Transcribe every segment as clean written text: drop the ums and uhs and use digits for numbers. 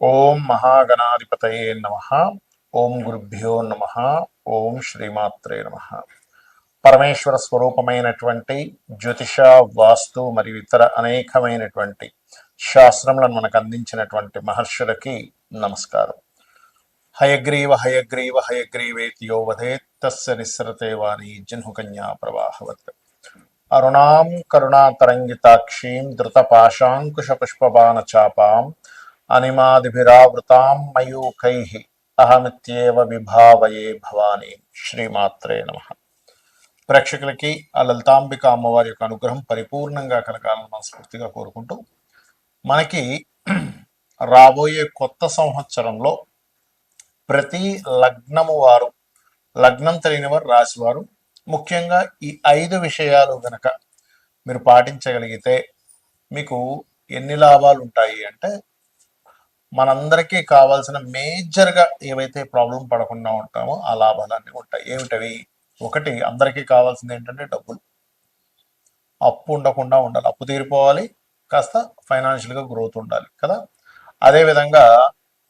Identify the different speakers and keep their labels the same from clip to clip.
Speaker 1: ఓం మహాగణాధిపతయే నమః. ఓం గురుభ్యో నమః. ఓం శ్రీమాత్రే నమః. పరమేశ్వర స్వరూపమైనటువంటి జ్యోతిష, వాస్తు మరియు ఇతర అనేకమైనటువంటి శాస్త్రములను మనకు అందించినటువంటి మహర్షులకి నమస్కారం. హయగ్రీవ హయగ్రీవ హయగ్రీవేతి యో వదేత్ తస్య నిస్సరతే వాణి జహ్నుకన్యా ప్రవాహవత్. అరుణాం కరుణాతరంగితాక్షీం ధృతపాశాంకుశపుష్పబాణచాపాం అనిమాదిభిరావృతాం మయూఖైః అహమిత్యేవ విభావయే భవానీ. శ్రీమాత్రే నమః. ప్రేక్షకులకి ఆ లలితాంబిక అమ్మవారి యొక్క అనుగ్రహం పరిపూర్ణంగా కలగాలని మనస్ఫూర్తిగా కోరుకుంటూ, మనకి రాబోయే కొత్త సంవత్సరంలో ప్రతి లగ్నము వారు, లగ్నం తెలియని వారు, రాశి వారు ముఖ్యంగా ఈ 5 విషయాలు గనక మీరు పాటించగలిగితే మీకు ఎన్ని లాభాలు ఉంటాయి అంటే, మనందరికీ కావాల్సిన మేజర్గా ఏవైతే ప్రాబ్లం పడకుండా ఉంటామో ఆ లాభాలన్నీ ఉంటాయి. ఏమిటవి? ఒకటి, అందరికీ కావాల్సింది ఏంటంటే డబ్బులు. అప్పు ఉండకుండా ఉండాలి, అప్పు తీరిపోవాలి, కాస్త ఫైనాన్షియల్గా గ్రోత్ ఉండాలి కదా. అదేవిధంగా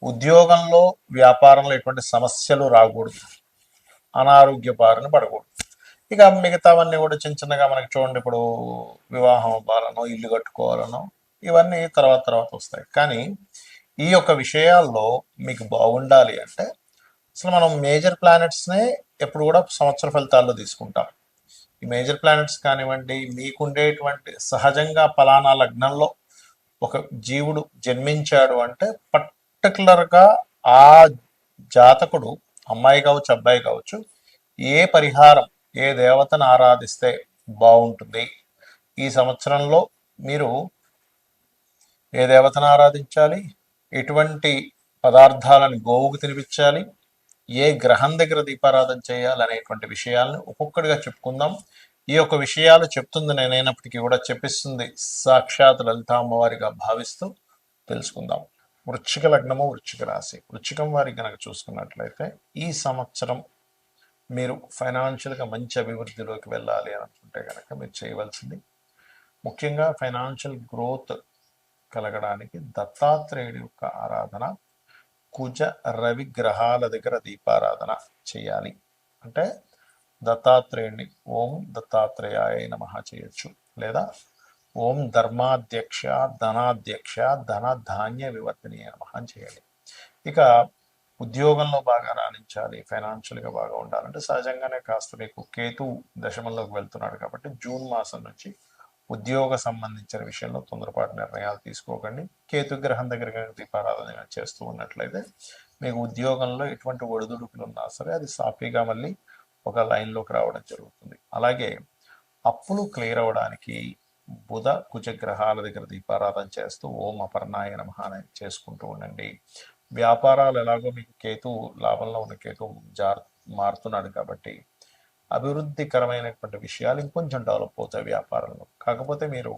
Speaker 1: ఉద్యోగంలో, వ్యాపారంలో ఎటువంటి సమస్యలు రాకూడదు, అనారోగ్య బారిన పడకూడదు. ఇక మిగతావన్నీ కూడా చిన్న చిన్నగా మనకి చూడండి, ఇప్పుడు వివాహం అవ్వాలనో, ఇల్లు కట్టుకోవాలనో, ఇవన్నీ తర్వాత తర్వాత వస్తాయి. కానీ ఈ యొక్క విషయాల్లో మీకు బాగుండాలి అంటే అసలు మనం మేజర్ ప్లానెట్స్నే ఎప్పుడు కూడా సంవత్సర ఫలితాల్లో తీసుకుంటాం. ఈ మేజర్ ప్లానెట్స్ కానివ్వండి, మీకుండేటువంటి సహజంగా పలానా లగ్నంలో ఒక జీవుడు జన్మించాడు అంటే పర్టికులర్గా ఆ జాతకుడు, అమ్మాయి కావచ్చు అబ్బాయి కావచ్చు, ఏ పరిహారం, ఏ దేవతను ఆరాధిస్తే బాగుంటుంది, ఈ సంవత్సరంలో మీరు ఏ దేవతను ఆరాధించాలి, ఎటువంటి పదార్థాలను గోవుకు తినిపించాలి, ఏ గ్రహం దగ్గర దీపారాధన చేయాలి అనేటువంటి విషయాలను ఒక్కొక్కటిగా చెప్పుకుందాం. ఈ యొక్క విషయాలు చెప్తుంది నేనైనప్పటికీ కూడా చెప్పిస్తుంది సాక్షాత్ లలిత అమ్మవారిగా భావిస్తూ తెలుసుకుందాం. వృశ్చిక లగ్నము, వృశ్చిక రాశి. వృశ్చికం వారికి కనుక చూసుకున్నట్లయితే ఈ సంవత్సరం మీరు ఫైనాన్షియల్గా మంచి అభివృద్ధిలోకి వెళ్ళాలి అని అనుకుంటే కనుక మీరు చేయవలసింది, ముఖ్యంగా ఫైనాన్షియల్ గ్రోత్ కలగడానికి దత్తాత్రేయుడి యొక్క ఆరాధన, కుజ రవి గ్రహాల దగ్గర దీపారాధన చేయాలి. అంటే దత్తాత్రేయుడిని ఓం దత్తాత్రేయాయ నమః చేయొచ్చు, లేదా ఓం ధర్మాధ్యక్ష ధనాధ్యక్ష ధన ధాన్య వివర్ధనీయ నమః చేయాలి. ఇక ఉద్యోగంలో బాగా రాణించాలి, ఫైనాన్షియల్గా బాగా ఉండాలంటే సహజంగానే కాస్త మీకు కేతు దశమంలోకి వెళ్తున్నాడు కాబట్టి జూన్ మాసం నుంచి ఉద్యోగ సంబంధించిన విషయంలో తొందరపాటు నిర్ణయాలు తీసుకోకండి. కేతుగ్రహం దగ్గర దీపారాధన చేస్తూ ఉన్నట్లయితే మీకు ఉద్యోగంలో ఎటువంటి ఒడిదుడుకులు ఉన్నా సరే అది సాఫీగా మళ్ళీ ఒక లైన్లోకి రావడం జరుగుతుంది. అలాగే అప్పులు క్లియర్ అవ్వడానికి బుధ కుజ గ్రహాల దగ్గర దీపారాధన చేస్తూ ఓం అపర్ణాయ నమః చేసుకుంటూ ఉండండి. వ్యాపారాలు ఎలాగో మీకు కేతు లాభంలో ఉన్న కేతు మారుతున్నాడు కాబట్టి అభివృద్ధికరమైనటువంటి విషయాలు ఇంకొంచెం డెవలప్ అవుతాయి వ్యాపారంలో. కాకపోతే మీరు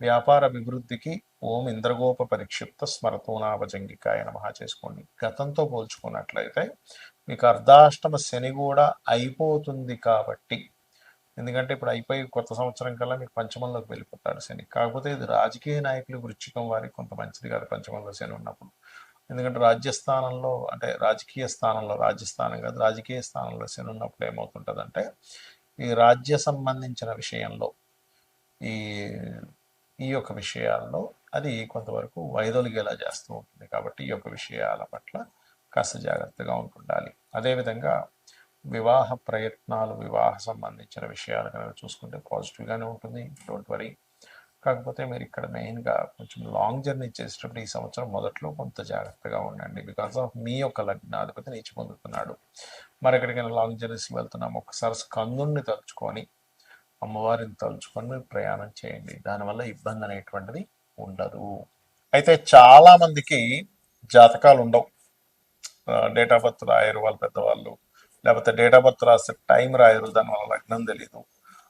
Speaker 1: వ్యాపార అభివృద్ధికి ఓం ఇంద్రగోప పరిక్షిప్త స్మరతోనాభజంగికాయ నమః చేసుకోండి. గతంతో పోల్చుకున్నట్లయితే మీకు అర్ధాష్టమ శని కూడా అయిపోతుంది కాబట్టి, ఎందుకంటే ఇప్పుడు అయిపోయి కొత్త సంవత్సరం కల్లా మీకు పంచమంలోకి వెళ్ళిపోతాడు శని. కాకపోతే ఇది రాజకీయ నాయకులు వృశ్చికం వారికి కొంత మంచిది కాదు పంచమంలో శని ఉన్నప్పుడు. ఎందుకంటే రాజ్యస్థానంలో, అంటే రాజకీయ స్థానంలో, రాజ్యస్థానం కాదు రాజకీయ స్థానంలో శని ఉన్నప్పుడు ఏమవుతుంటుందంటే ఈ రాజ్య సంబంధించిన విషయంలో ఈ ఈ యొక్క విషయాల్లో అది కొంతవరకు వైదొలిగేలా చేస్తూ ఉంటుంది. కాబట్టి ఈ యొక్క విషయాల పట్ల కాస్త జాగ్రత్తగా ఉంటుండాలి. అదేవిధంగా వివాహ ప్రయత్నాలు, వివాహ సంబంధించిన విషయాలు కనుక చూసుకుంటే పాజిటివ్గానే ఉంటుంది, డోంట్ వరీ. కాకపోతే మీరు ఇక్కడ మెయిన్గా కొంచెం లాంగ్ జర్నీ చేసేటప్పుడు ఈ సంవత్సరం మొదట్లో కొంత జాగ్రత్తగా ఉండండి. బికాస్ ఆఫ్ మీ యొక్క లగ్నాధిపతి నీచి పొందుతున్నాడు. మరి ఎక్కడికైనా లాంగ్ జర్నీస్కి వెళ్తున్నాము, ఒకసారి స్కందుని తలుచుకొని, అమ్మవారిని తలుచుకొని మీరు ప్రయాణం చేయండి. దానివల్ల ఇబ్బంది అనేటువంటిది ఉండదు. అయితే చాలా మందికి జాతకాలు ఉండవు, డేట్ ఆఫ్ బర్త్ రాయరు వాళ్ళ పెద్దవాళ్ళు, లేకపోతే డేట్ ఆఫ్ బర్త్ రాస్తే టైం రాయరు, దానివల్ల లగ్నం తెలీదు.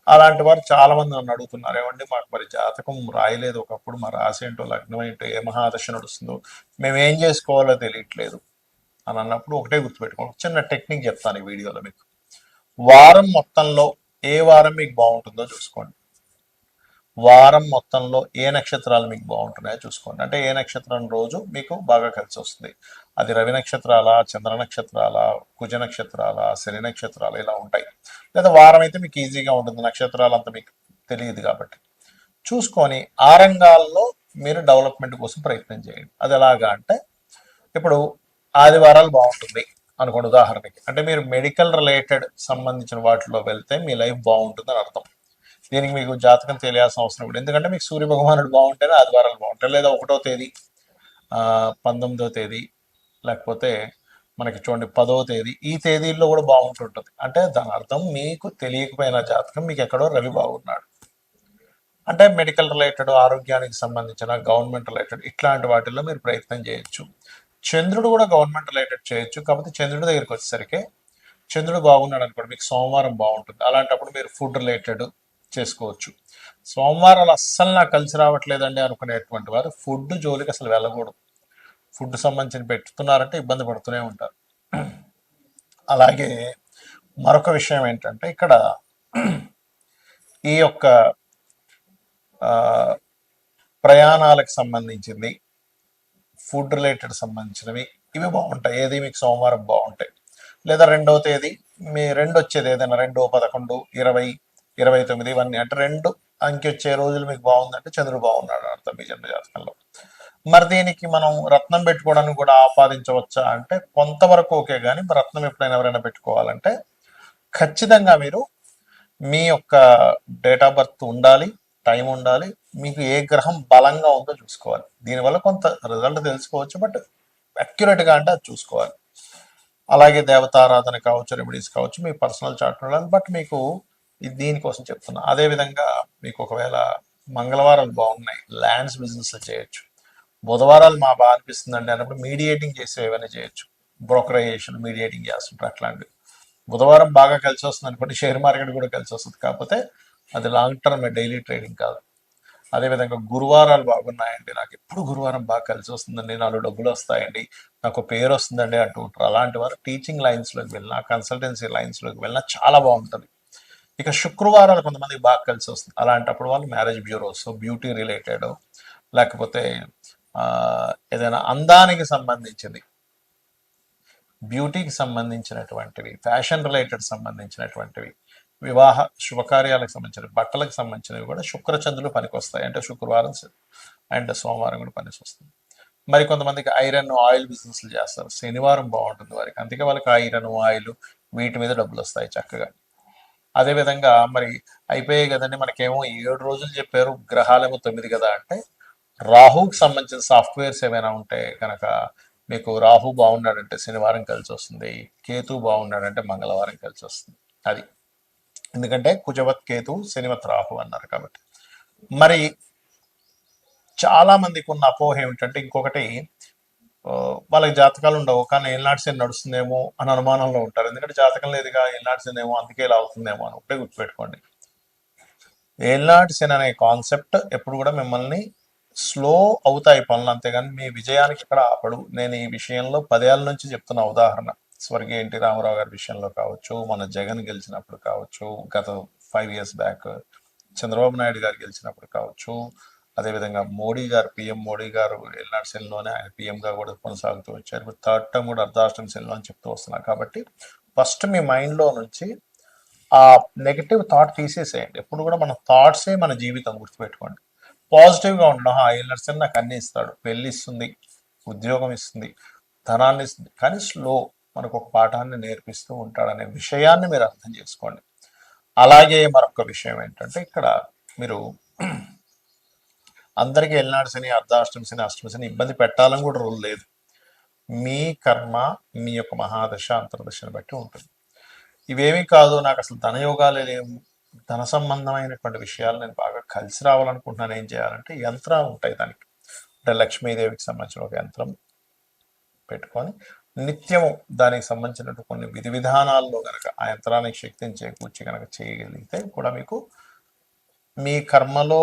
Speaker 1: అలాంటి వారు చాలా మంది నన్ను అడుగుతున్నారు, ఏమండి మాకు మరి జాతకం రాయలేదు ఒకప్పుడు, మా రాశి ఏంటో లగ్నం ఏంటో ఏ మహాదశ నడుస్తుందో మేము ఏం చేసుకోవాలో తెలియట్లేదు అని అన్నప్పుడు ఒకటే గుర్తుపెట్టుకోండి. చిన్న టెక్నిక్ చెప్తాను ఈ వీడియోలో మీకు. వారం మొత్తంలో ఏ వారం మీకు బాగుంటుందో చూసుకోండి. వారం మొత్తంలో ఏ నక్షత్రాలు మీకు బాగుంటున్నాయో చూసుకోండి. అంటే ఏ నక్షత్రం రోజు మీకు బాగా కలిసి వస్తుంది, అది రవి నక్షత్రాల, చంద్ర నక్షత్రాల, కుజ నక్షత్రాల, శని నక్షత్రాలు ఇలా ఉంటాయి. లేదా వారం అయితే మీకు ఈజీగా ఉంటుంది, నక్షత్రాలు అంతా మీకు తెలియదు కాబట్టి చూసుకొని ఆ రంగాల్లో మీరు డెవలప్మెంట్ కోసం ప్రయత్నం చేయండి. అది ఎలాగా అంటే ఇప్పుడు ఆదివారాలు బాగుంటుంది అనుకోండి ఉదాహరణకి, అంటే మీరు మెడికల్ రిలేటెడ్ సంబంధించిన వాటిలో వెళ్తే మీ లైఫ్ బాగుంటుందని అర్థం. దీనికి మీకు జాతకం తెలియాల్సిన అవసరం కూడా, ఎందుకంటే మీకు సూర్య భగవానుడు బాగుంటేనే ఆదివారాలు బాగుంటాయి. లేదా 1వ తేదీ, 19వ తేదీ, లేకపోతే మనకి చూడండి 10వ తేదీ, ఈ తేదీల్లో కూడా బాగుంటుంటుంది. అంటే దాని అర్థం మీకు తెలియకపోయిన జాతకం మీకు ఎక్కడో రవి బాగున్నాడు. అంటే మెడికల్ రిలేటెడ్, ఆరోగ్యానికి సంబంధించిన, గవర్నమెంట్ రిలేటెడ్ ఇట్లాంటి వాటిల్లో మీరు ప్రయత్నం చేయొచ్చు. చంద్రుడు కూడా గవర్నమెంట్ రిలేటెడ్ చేయొచ్చు. కాకపోతే చంద్రుడి దగ్గరికి వచ్చేసరికి చంద్రుడు బాగున్నాడు అనుకోండి, మీకు సోమవారం బాగుంటుంది. అలాంటప్పుడు మీరు ఫుడ్ రిలేటెడ్ చేసుకోవచ్చు. సోమవారాలు అస్సలు నాకు కలిసి రావట్లేదండి అనుకునేటువంటి వారు ఫుడ్ జోలికి అసలు వెళ్ళకూడదు. ఫుడ్ సంబంధించి పెట్టుతున్నారంటే ఇబ్బంది పడుతూనే ఉంటారు. అలాగే మరొక విషయం ఏంటంటే ఇక్కడ ఈ యొక్క ప్రయాణాలకు సంబంధించింది, ఫుడ్ రిలేటెడ్ సంబంధించినవి ఇవి బాగుంటాయి. ఏది మీకు సోమవారం బాగుంటాయి. లేదా 2వ తేదీ, మీ 2 వచ్చేది ఏదైనా 2, 11, 20, 29 ఇవన్నీ అంటే 2 అంకె వచ్చే రోజులు మీకు బాగుందంటే చంద్రుడు బాగున్నాడు అర్థం మీ జన్మ జాతకంలో. మరి దీనికి మనం రత్నం పెట్టుకోవడానికి కూడా ఆపాదించవచ్చా అంటే కొంతవరకు ఓకే, కానీ రత్నం ఎప్పుడైనా ఎవరైనా పెట్టుకోవాలంటే ఖచ్చితంగా మీరు మీ యొక్క డేట్ ఆఫ్ బర్త్ ఉండాలి, టైం ఉండాలి, మీకు ఏ గ్రహం బలంగా ఉందో చూసుకోవాలి. దీనివల్ల కొంత రిజల్ట్ తెలుసుకోవచ్చు, బట్ అక్యురేట్గా అంటే అది చూసుకోవాలి. అలాగే దేవతారాధన కావచ్చు, రెమెడీస్ కావచ్చు, మీ పర్సనల్ చార్ట్ ఉండాలి. బట్ మీకు దీనికోసం చెప్తున్నా. అదేవిధంగా మీకు ఒకవేళ మంగళవారాలు బాగున్నాయి, ల్యాండ్స్ బిజినెస్ చేయొచ్చు. బుధవారాలు మా బాగా అనిపిస్తుందండి అన్నప్పుడు మీడియేటింగ్ చేసి ఏమైనా చేయొచ్చు. బ్రోకరైజేషన్, మీడియేటింగ్ చేస్తుంటారు అట్లాంటివి. బుధవారం బాగా కలిసి వస్తుంది అనుకోండి, షేర్ మార్కెట్ కూడా కలిసి వస్తుంది. కాకపోతే అది లాంగ్ టర్మ్, డైలీ ట్రేడింగ్ కాదు. అదేవిధంగా గురువారాలు బాగున్నాయండి, నాకు ఎప్పుడు గురువారం బాగా కలిసి వస్తుందండి, 4 డబ్బులు వస్తాయండి, నాకు పేరు వస్తుందండి అంటూ ఉంటారు. అలాంటి వారు టీచింగ్ లైన్స్లోకి వెళ్ళినా, కన్సల్టెన్సీ లైన్స్లోకి వెళ్ళినా చాలా బాగుంటుంది. ఇక శుక్రవారాలు కొంతమందికి బాగా కలిసి వస్తుంది. అలాంటప్పుడు వాళ్ళు మ్యారేజ్ బ్యూరోస్, బ్యూటీ రిలేటెడ్, లేకపోతే ఏదైనా అందానికి సంబంధించింది, బ్యూటీకి సంబంధించినటువంటివి, ఫ్యాషన్ రిలేటెడ్ సంబంధించినటువంటివి, వివాహ శుభకార్యాలకు సంబంధించిన, బట్టలకు సంబంధించినవి కూడా శుక్రచంద్రులు పనికొస్తాయి. అంటే శుక్రవారం అండ్ సోమవారం కూడా పనికి వస్తుంది. మరి కొంతమందికి ఐరన్ ఆయిల్ బిజినెస్లు చేస్తారు, శనివారం బాగుంటుంది వారికి, అందుకే వాళ్ళకి ఐరన్ ఆయిల్ వీటి మీద డబ్బులు వస్తాయి చక్కగా. అదేవిధంగా మరి అయిపోయాయి కదండి, మనకేమో 7 రోజులు చెప్పారు, గ్రహాలేమో 9 కదా అంటే రాహుకి సంబంధించిన సాఫ్ట్వేర్స్ ఏమైనా ఉంటే కనుక మీకు రాహు బాగున్నాడంటే శనివారం కలిసి వస్తుంది, కేతు బాగున్నాడంటే మంగళవారం కలిసి వస్తుంది. అది ఎందుకంటే కుజవత్ కేతు, శనివత్ రాహు అన్నారు కాబట్టి. మరి చాలా మందికి ఉన్న అపోహ ఏమిటంటే ఇంకొకటి, వాళ్ళకి జాతకాలు ఉండవు కానీ ఏళ్ళనాటి శని నడుస్తుందేమో అని అనుమానంలో ఉంటారు. ఎందుకంటే జాతకం లేదుగా, ఏళ్ళనాటి శని ఏమో అందుకే ఇలా అవుతుందేమో అని ఒకటే గుర్తుపెట్టుకోండి. ఏళ్ళనాటి శని అనే కాన్సెప్ట్ ఎప్పుడు కూడా మిమ్మల్ని స్లో అవుతాయి పనులు, అంతేగాని మీ విజయానికి ఇక్కడ ఆపడు. నేను ఈ విషయంలో 10 ఏళ్ళ నుంచి చెప్తున్న ఉదాహరణ, స్వర్గీయ ఎన్టీ రామారావు గారి విషయంలో కావచ్చు, మన జగన్ గెలిచినప్పుడు కావచ్చు, గత 5 years బ్యాక్ చంద్రబాబు నాయుడు గారు గెలిచినప్పుడు కావచ్చు, అదేవిధంగా మోడీ గారు, పిఎం మోడీ గారు ఏళ్ళనాటి శనిలోనే ఆయన పిఎంగా కూడా కొనసాగుతూ వచ్చారు. ఇప్పుడు 3rd term కూడా అర్ధాష్టమి శనిలో అని చెప్తూ వస్తున్నారు. కాబట్టి ఫస్ట్ మీ మైండ్లో నుంచి ఆ నెగిటివ్ థాట్ తీసేసేయండి. ఎప్పుడు కూడా మన థాట్సే మన జీవితం, గుర్తుపెట్టుకోండి. పాజిటివ్గా ఉండడం, ఏళ్ళనాటి శని నాకు అన్ని ఇస్తాడు, పెళ్ళి ఇస్తుంది, ఉద్యోగం ఇస్తుంది, ధనాన్ని ఇస్తుంది, కానీ స్లో మనకు ఒక పాఠాన్ని నేర్పిస్తూ ఉంటాడనే విషయాన్ని మీరు అర్థం చేసుకోండి. అలాగే మరొక విషయం ఏంటంటే ఇక్కడ మీరు అందరికీ ఏళ్ళనాటి శని, అర్ధాష్టమి శని, అష్టమి శని ఇబ్బంది పెట్టాలని కూడా రూల్ లేదు. మీ కర్మ మీ యొక్క మహాదశ అంతర్దశని బట్టి ఉంటుంది. ఇవేమీ కాదు, నాకు అసలు ధనయోగాలే లేవు, ధన సంబంధమైనటువంటి విషయాలు నేను బాగా కలిసి రావాలనుకుంటున్నాను, ఏం చేయాలంటే యంత్రాలు ఉంటాయి దానికి. అంటే లక్ష్మీదేవికి సంబంధించిన ఒక యంత్రం పెట్టుకొని నిత్యము దానికి సంబంధించినటువంటి కొన్ని విధి విధానాల్లో కనుక ఆ యంత్రానికి శక్తిని చేకూర్చి కనుక చేయగలిగితే కూడా మీకు మీ కర్మలో,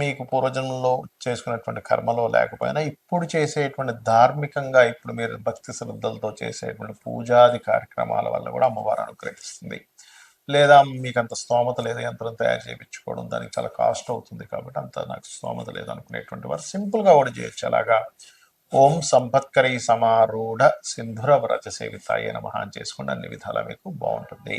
Speaker 1: మీకు పూర్వజన్మలో చేసుకున్నటువంటి కర్మలో లేకపోయినా ఇప్పుడు చేసేటువంటి ధార్మికంగా, ఇప్పుడు మీరు భక్తి శ్రద్ధలతో చేసేటువంటి పూజాది కార్యక్రమాల వల్ల కూడా అమ్మవారు అనుగ్రహిస్తుంది. లేదా మీకు అంత స్తోమత లేదు యంత్రం తయారు చేయించుకోవడం, దానికి చాలా కాస్ట్ అవుతుంది కాబట్టి అంత నాకు స్తోమత లేదు అనుకునేటువంటి వారు సింపుల్గా ఒకటి చేయొచ్చు. అలాగా ఓం సంపత్కరీ సమారూఢ సింధుర వ్రజ సేవితాయ నమః అని చేసుకోండి, అన్ని విధాలా మీకు బాగుంటుంది.